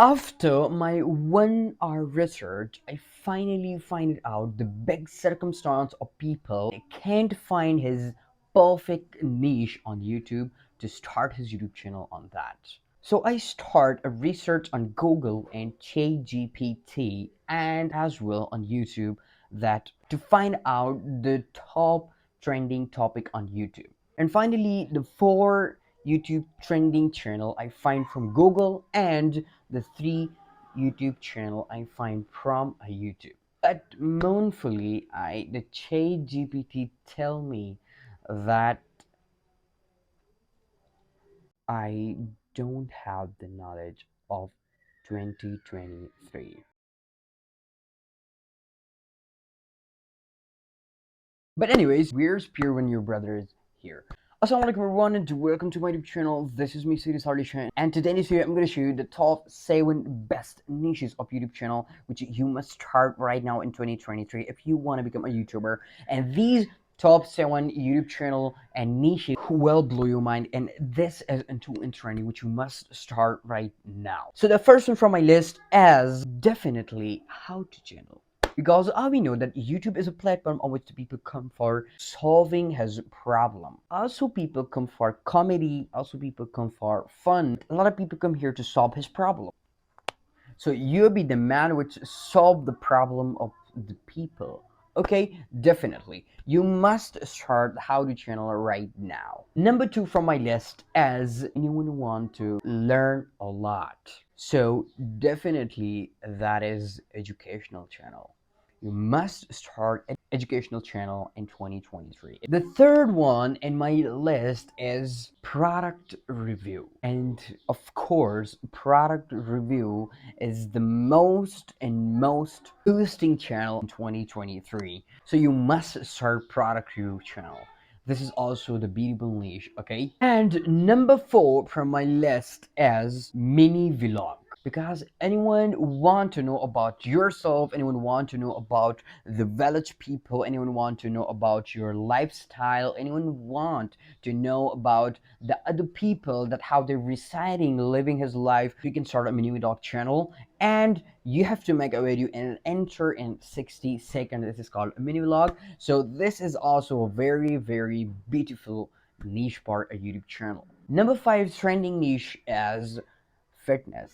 After my 1 hour research, I finally find out the big circumstance of people can't find his perfect niche on YouTube to start his YouTube channel on that. So I start a research on Google and ChatGPT and as well on YouTube that to find out the top trending topic on YouTube. And finally, the 4 YouTube trending channel I find from Google and the 3 YouTube channel I find from a YouTube. But mournfully, the Chat GPT tell me that I don't have the knowledge of 2023. But anyways, where's Pure when your brother is here? Assalamualaikum everyone and welcome to my YouTube channel. This is me, Sirius Hardy, and today in this video I'm going to show you the top 7 best niches of YouTube channel which you must start right now in 2023 if you want to become a YouTuber. And these top 7 YouTube channel and niches will blow your mind, and this is into in trending which you must start right now. So the first one from my list is definitely how to channel, because we know that YouTube is a platform on which the people come for solving his problem. Also people come for comedy, also people come for fun. A lot of people come here to solve his problem. So you'll be the man which solve the problem of the people. Okay, definitely. You must start how to channel right now. Number 2 from my list is anyone want to learn a lot. So definitely that is educational channel. You must start an educational channel in 2023. The third one in my list is product review. And of course, product review is the most boosting channel in 2023. So you must start product review channel. This is also the beatable niche, okay? And number 4 from my list is mini vlog, because anyone want to know about yourself, anyone want to know about the village people, anyone want to know about your lifestyle, anyone want to know about the other people, that how they're residing, living his life, you can start a mini vlog channel. And you have to make a video and enter in 60 seconds. This is called a mini vlog. So this is also a very beautiful niche part of YouTube channel. Number 5 trending niche is fitness.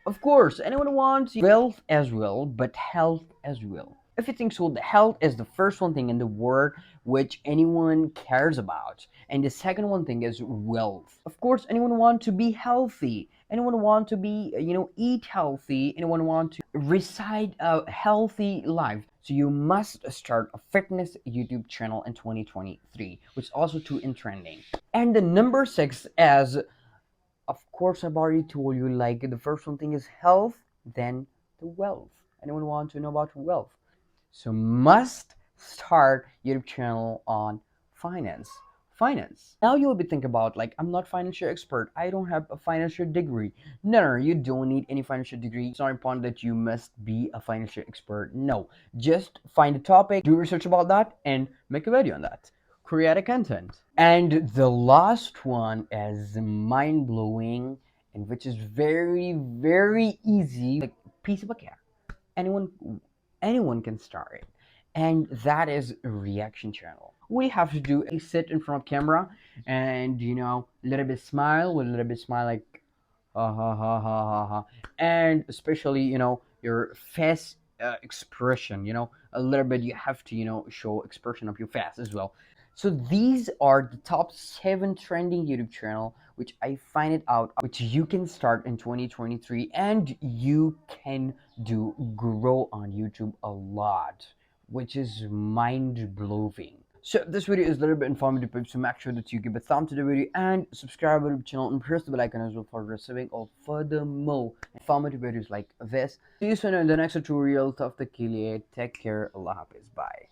Of course, anyone wants wealth as well, but health as well. If you think so, the health is the first one thing in the world which anyone cares about, and the second one thing is wealth. Of course, anyone want to be healthy, anyone want to be eat healthy, anyone want to reside a healthy life. So you must start a fitness YouTube channel in 2023, which is also too in trending. And the number 6 is, of course, I've already told you, like the first one thing is health, then the wealth. Anyone want to know about wealth? So must start YouTube channel on finance. Finance. Now you will be thinking about, like, I'm not financial expert, I don't have a financial degree. No, you don't need any financial degree. It's not important that you must be a financial expert. No, just find a topic, do research about that, and make a video on that. Create a content. And the last one is mind-blowing, and which is very easy, like piece of a cake. Anyone can start it, and that is a reaction channel. We have to do a sit in front of camera and a little bit smile, with a little bit smile, like ha ha ha ha ha ha, and especially your face expression, a little bit you have to show expression of your face as well. So these are the top 7 trending YouTube channel which I find it out, which you can start in 2023, and you can do grow on YouTube a lot, which is mind-blowing. So this video is a little bit informative, so make sure that you give a thumb to the video and subscribe to the channel and press the bell icon as well for receiving all further more informative videos like this. See you soon in the next tutorial. Taf take care. Allah Hafiz. Bye.